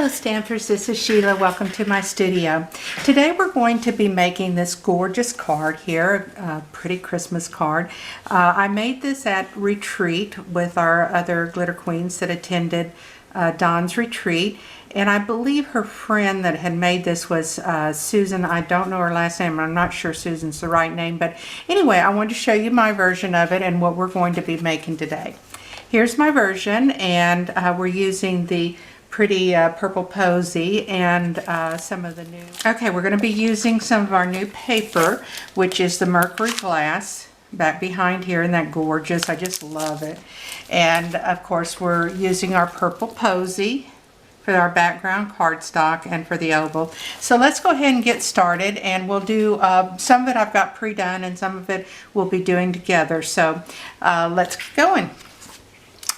Hello Stampers, this is Sheila. Welcome to my studio. Today we're going to be making this gorgeous card here, a pretty Christmas card. I made this at retreat with our other glitter queens that attended Dawn's retreat, and I believe her friend that had made this was Susan. I don't know her last name. I'm not sure Susan's the right name, but anyway, I wanted to show you my version of it and what we're going to be making today. Here's my version, and we're using the pretty purple posy and some of the new. Okay, we're going to be using some of our new paper, which is the mercury glass back behind here, and that gorgeous. I just love it. And of course we're using our purple posy for our background cardstock and for the oval. So let's go ahead and get started, and we'll do some of it I've got pre-done and some of it we'll be doing together. So let's get going.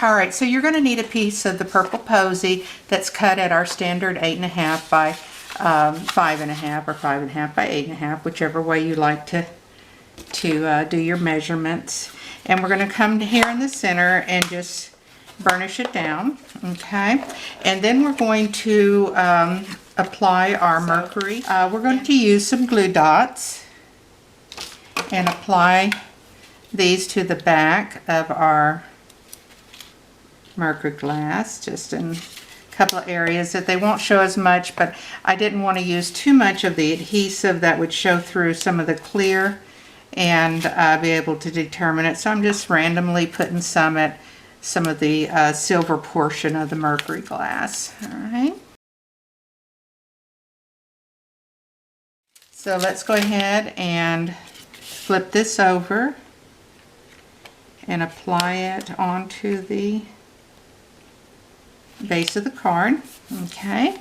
Alright, so you're going to need a piece of the purple posy that's cut at our standard 8.5 by 5.5 or 5.5 by 8.5, whichever way you like to do your measurements. And we're going to come to here in the center and just burnish it down, okay? And then we're going to apply our mercury. We're going to use some glue dots and apply these to the back of our mercury glass, just in a couple of areas that they won't show as much, but I didn't want to use too much of the adhesive that would show through some of the clear and be able to determine it. So I'm just randomly putting some at some of the silver portion of the mercury glass. All right. So let's go ahead and flip this over and apply it onto the base of the card. Okay,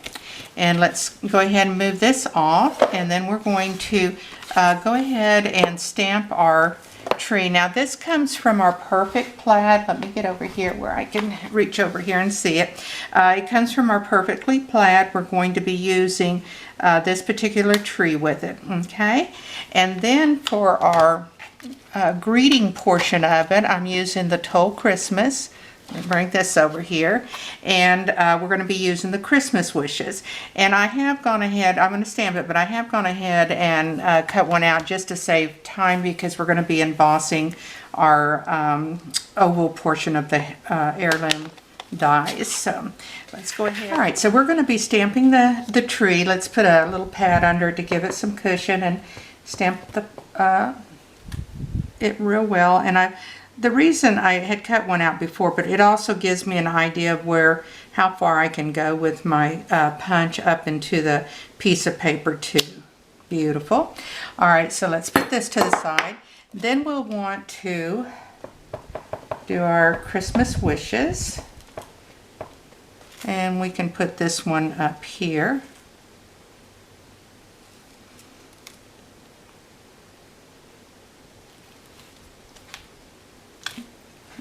and let's go ahead and move this off, and then we're going to go ahead and stamp our tree. Now this comes from our Perfect Plaid. Let me get over here where I can reach over here and see it. It comes from our Perfectly Plaid. We're going to be using this particular tree with it. Okay, and then for our greeting portion of it, I'm using the Toll Christmas. Bring this over here, and we're going to be using the Christmas wishes. And I have gone ahead, I'm going to stamp it, but I have gone ahead and cut one out just to save time, because we're going to be embossing our oval portion of the heirloom dies. So let's go ahead. All right, so we're going to be stamping the tree. Let's put a little pad under it to give it some cushion and stamp it real well. And the reason I had cut one out before, but it also gives me an idea of how far I can go with my punch up into the piece of paper too. Beautiful. All right, so let's put this to the side. Then we'll want to do our Christmas wishes, and we can put this one up here.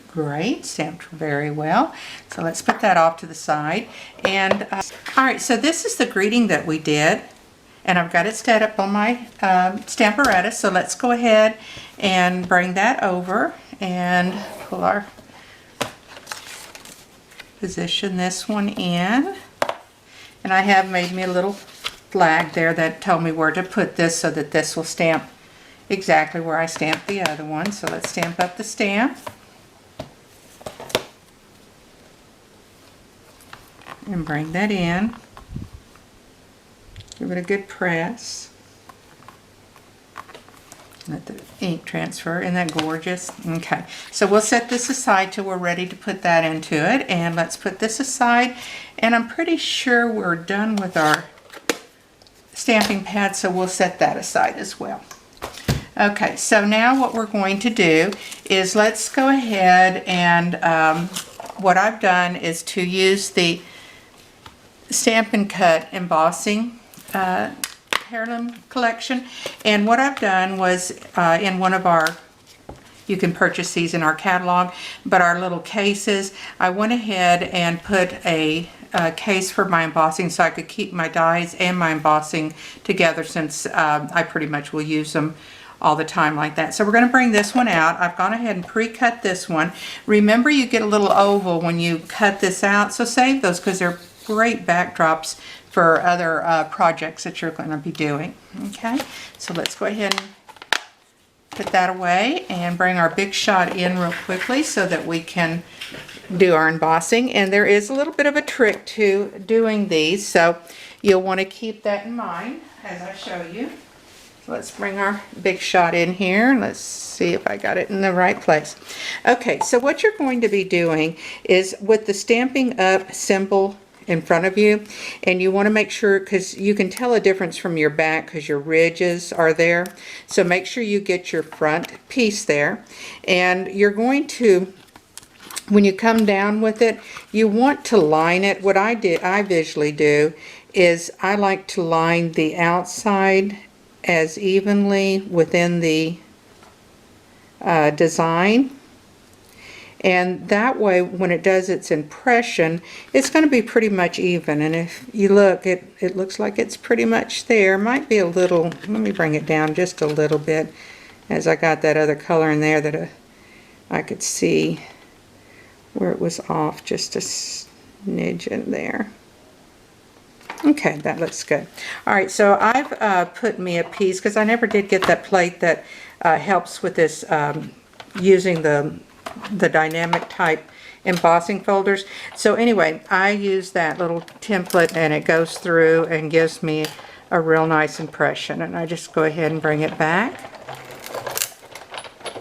Great, stamped very well. So let's put that off to the side. And all right, so this is the greeting that we did, and I've got it set up on my Stamparetta. So let's go ahead and bring that over and position this one in. And I have made me a little flag there that told me where to put this, so that this will stamp exactly where I stamped the other one. So let's stamp up the stamp. And bring that in. Give it a good press. Let the ink transfer. Isn't that gorgeous? Okay, so we'll set this aside till we're ready to put that into it. And let's put this aside. And I'm pretty sure we're done with our stamping pad, so we'll set that aside as well. Okay, so now what we're going to do is let's go ahead and what I've done is to use the Stamp and Cut embossing heirloom collection, and what I've done was in one of our, you can purchase these in our catalog, but our little cases, I went ahead and put a case for my embossing so I could keep my dies and my embossing together, since I pretty much will use them all the time like that. So we're going to bring this one out. I've gone ahead and pre-cut this one. Remember, you get a little oval when you cut this out, so save those because they're great backdrops for other projects that you're going to be doing. Okay, so let's go ahead and put that away and bring our big shot in real quickly so that we can do our embossing. And there is a little bit of a trick to doing these, so you'll want to keep that in mind as I show you. Let's bring our big shot in here. Let's see if I got it in the right place. Okay, so what you're going to be doing is with the Stampin' Up! Symbol in front of you, and you want to make sure, because you can tell a difference from your back because your ridges are there, so make sure you get your front piece there. And you're going to, when you come down with it, you want to line it. What I visually do is I like to line the outside as evenly within the design, and that way when it does its impression, it's going to be pretty much even. And if you look, it looks like it's pretty much there. Might be a little, let me bring it down just a little bit, as I got that other color in there that I could see where it was off just a smidge in there. Okay, that looks good. All right, so I've put me a piece, because I never did get that plate that helps with this using the dynamic type embossing folders. So anyway, I use that little template, and it goes through and gives me a real nice impression. And I just go ahead and bring it back.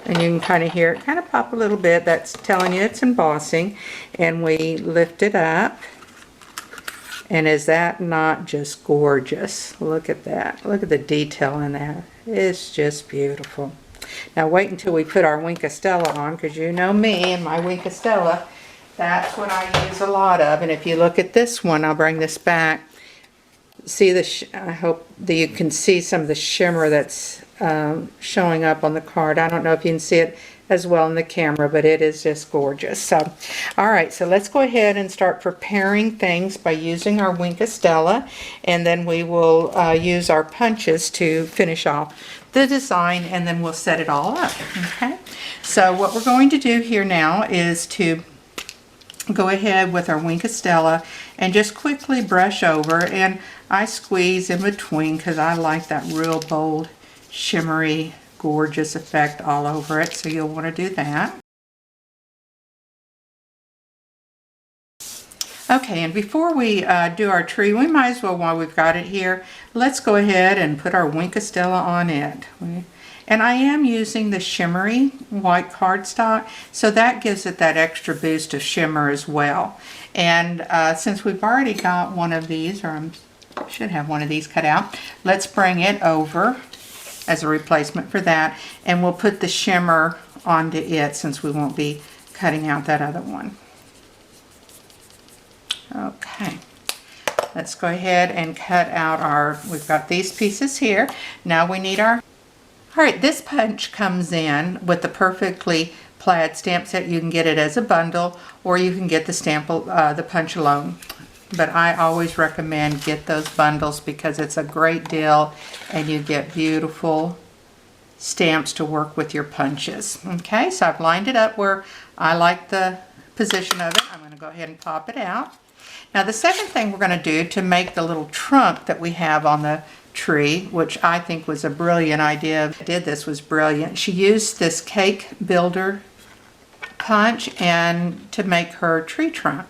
And you can kind of hear it kind of pop a little bit. That's telling you it's embossing. And we lift it up. And is that not just gorgeous? Look at that. Look at the detail in that. It's just beautiful. Now wait until we put our Wink of Stella on, because you know me and my Wink of Stella. That's what I use a lot of. And if you look at this one, I'll bring this back. See the, I hope that you can see some of the shimmer that's showing up on the card. I don't know if you can see it as well in the camera, but it is just gorgeous. So, all right, so let's go ahead and start preparing things by using our Wink of Stella, and then we will use our punches to finish off the design, and then we'll set it all up. Okay, so what we're going to do here now is to go ahead with our Wink of Stella and just quickly brush over, and I squeeze in between because I like that real bold, shimmery, gorgeous effect all over it, so you'll want to do that. Okay, and before we do our tree, we might as well, while we've got it here, let's go ahead and put our Wink of Stella on it. And I am using the shimmery white cardstock, so that gives it that extra boost of shimmer as well. And since we've already got one of these, or I should have one of these cut out, let's bring it over as a replacement for that, and we'll put the shimmer onto it since we won't be cutting out that other one. Okay, let's go ahead and cut out our, we've got these pieces here. Now we need our, all right, this punch comes in with the perfectly plaid stamp set. You can get it as a bundle, or you can get the stamp, the punch alone. But I always recommend get those bundles because it's a great deal and you get beautiful stamps to work with your punches. Okay, so I've lined it up where I like the position of it. I'm going to go ahead and pop it out. Now the second thing we're going to do to make the little trunk that we have on the tree, which I think was a brilliant idea, did this was brilliant. She used this cake builder punch and to make her tree trunk.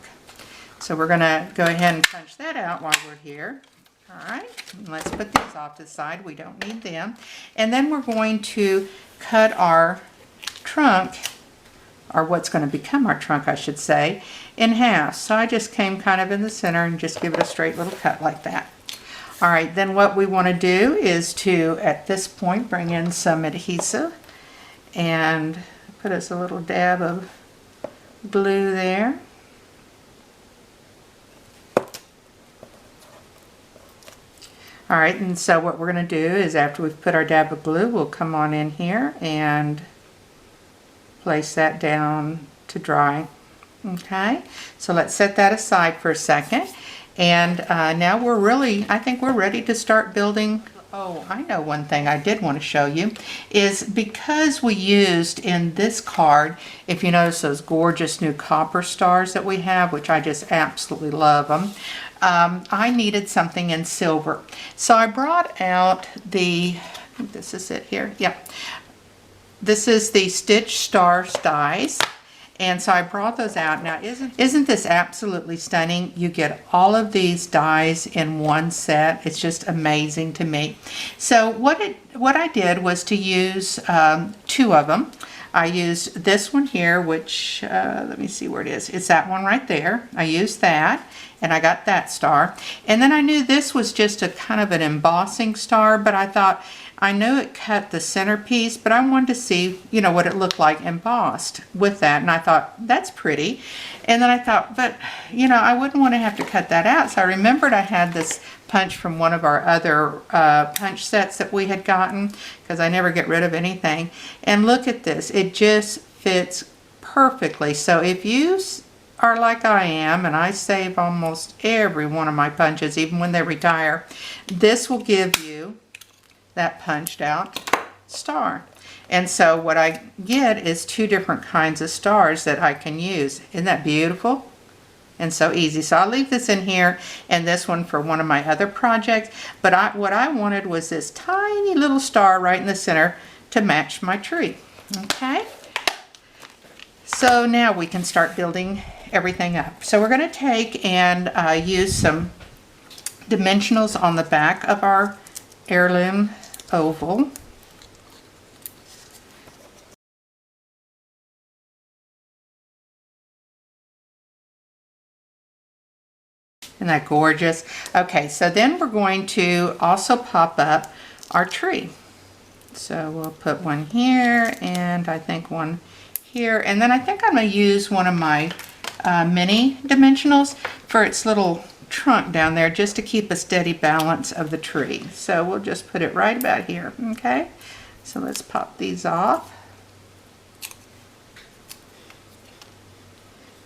So we're going to go ahead and punch that out while we're here. All right, and let's put these off to the side. We don't need them. And then we're going to cut our trunk, or what's going to become our trunk, I should say, in half. So I just came kind of in the center and just give it a straight little cut like that. All right, then what we want to do is to, at this point, bring in some adhesive and put us a little dab of glue there. All right, and so what we're going to do is after we've put our dab of glue, we'll come on in here and place that down to dry. Okay, so let's set that aside for a second. And now we're really, I think we're ready to start building Oh, I know one thing I did want to show you is because we used in this card, if you notice those gorgeous new copper stars that we have, which I just absolutely love them, I needed something in silver. So I brought out the, I think this is it here, yeah. This is the Stitch Stars dies. And so I brought those out. Now, isn't this absolutely stunning? You get all of these dies in one set. It's just amazing to me. So what I did was to use two of them. I used this one here, which, let me see where it is. It's that one right there. I used that, and I got that star. And then I knew this was just a kind of an embossing star, but I thought, I knew it cut the centerpiece, but I wanted to see, you know, what it looked like embossed with that. And I thought, that's pretty. And then I thought, but, you know, I wouldn't want to have to cut that out. So I remembered I had this punch from one of our other punch sets that we had gotten, because I never get rid of anything. And look at this. It just fits perfectly. So if you are like I am, and I save almost every one of my punches, even when they retire, this will give you that punched out star. And so what I get is two different kinds of stars that I can use. Isn't that beautiful? And so easy. So I'll leave this in here and this one for one of my other projects. But what I wanted was this tiny little star right in the center to match my tree. Okay? So now we can start building everything up. So we're going to take and use some dimensionals on the back of our heirloom oval. Isn't that gorgeous? Okay, so then we're going to also pop up our tree. So we'll put one here, and I think one here, and then I think I'm going to use one of my mini dimensionals for its little trunk down there, just to keep a steady balance of the tree. So we'll just put it right about here. Okay, so let's pop these off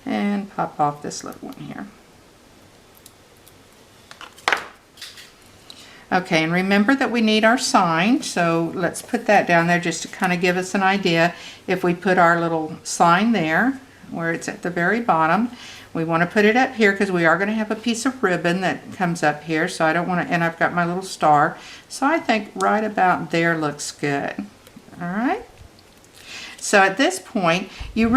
and pop off this little one here. Okay, and remember that we need our sign, so let's put that down there just to kind of give us an idea. If we put our little sign there where it's at the very bottom, we want to put it up here because we are going to have a piece of ribbon that comes up here, so I don't want to, and I've got my little star, so I think right about there looks good. All right, so at this point you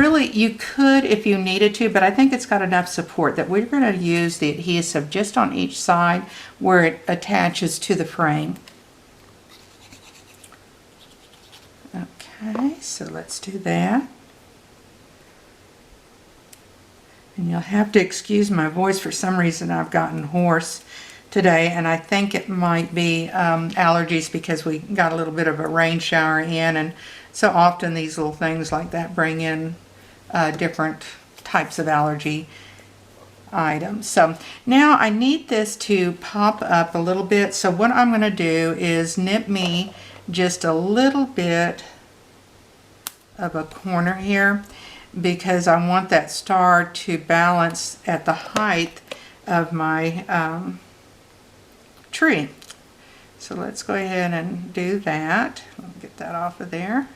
could if you needed to, but I think it's got enough support that we're going to use the adhesive just on each side where it attaches to the frame. Okay, so let's do that. And you'll have to excuse my voice. For some reason I've gotten hoarse today, and I think it might be allergies because we got a little bit of a rain shower in, and so often these little things like that bring in different types of allergy items. So now I need this to pop up a little bit, so what I'm going to do is nip me just a little bit of a corner here, because I want that star to balance at the height of my tree. So let's go ahead and do that. Let me get that off of there.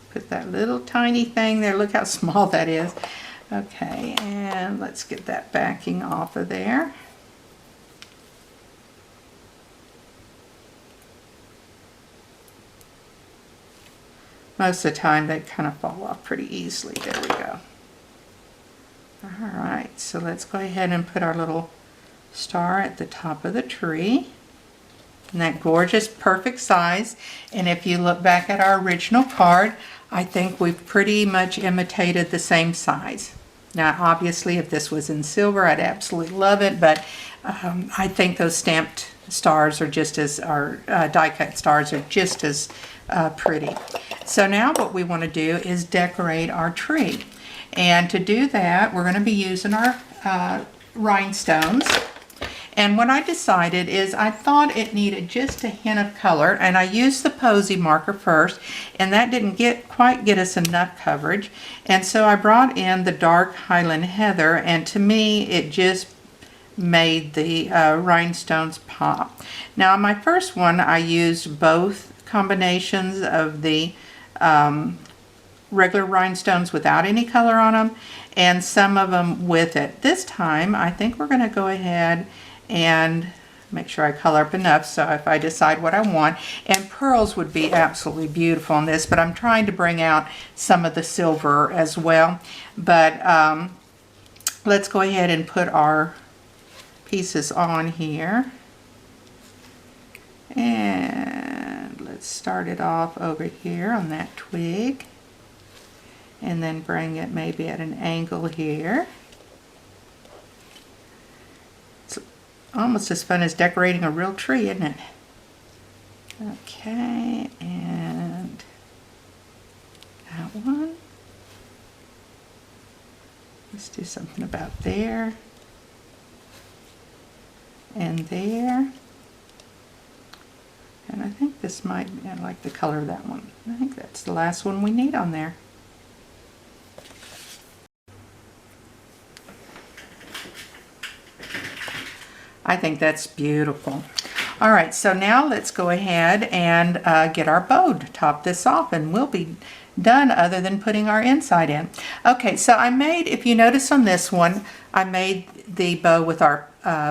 Put that little tiny thing there. Look how small that is. Okay, and let's get that backing off of there. Most of the time they kind of fall off pretty easily. There we go. Alright, so let's go ahead and put our little star at the top of the tree. And that gorgeous perfect size. And if you look back at our original card, I think we've pretty much imitated the same size. Now obviously if this was in silver I'd absolutely love it, but I think those stamped stars are just as, our die cut stars are just as pretty. So now what we want to do is decorate our tree. And to do that, we're going to be using our rhinestones. And what I decided is I thought it needed just a hint of color, and I used the Posy marker first, and that didn't quite get us enough coverage. And so I brought in the dark Highland Heather, and to me it just made the rhinestones pop. Now on my first one I used both combinations of the regular rhinestones without any color on them and some of them with it. This time I think we're going to go ahead and make sure I color up enough so if I decide what I want, and pearls would be absolutely beautiful in this, but I'm trying to bring out some of the silver as well. But let's go ahead and put our pieces on here, and let's start it off over here on that twig and then bring it maybe at an angle here. It's almost as fun as decorating a real tree, isn't it? Okay, and that one. Let's do something about there and there. And I think this might, I like the color of that one. I think that's the last one we need on there. I think that's beautiful. All right, so now let's go ahead and get our bow to top this off, and we'll be done other than putting our inside in. Okay, so I made, if you notice on this one, I made the bow with our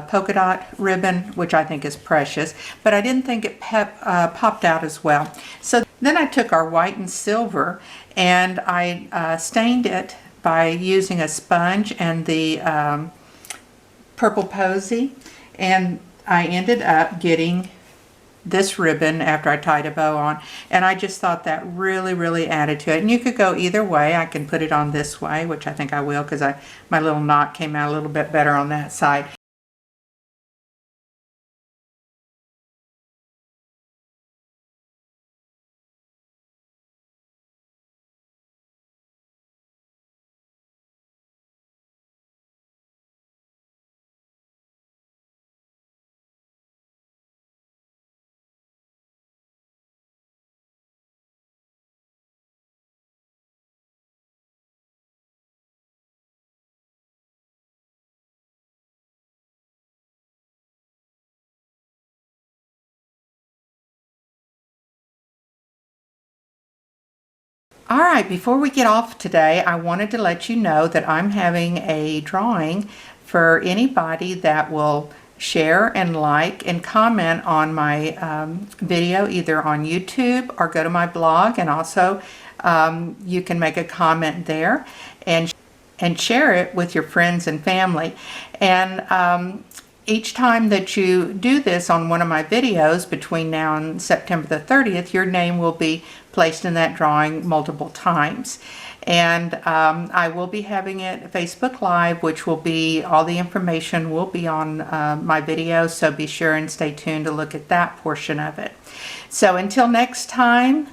polka dot ribbon, which I think is precious, but I didn't think it popped out as well. So then I took our white and silver and I stained it by using a sponge and the purple posy, and I ended up getting this ribbon after I tied a bow on, and I just thought that really added to it. And you could go either way. I can put it on this way, which I think I will, because my little knot came out a little bit better on that side. All right, before we get off today, I wanted to let you know that I'm having a drawing for anybody that will share and like and comment on my video either on YouTube or go to my blog, and also you can make a comment there and share it with your friends and family. And each time that you do this on one of my videos between now and September the 30th, your name will be placed in that drawing multiple times. And I will be having it Facebook Live, which will be, all the information will be on my video, so be sure and stay tuned to look at that portion of it. So until next time,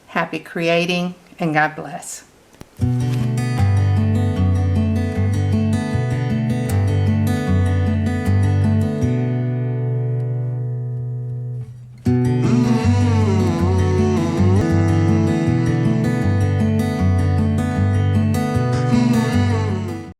happy creating and God bless.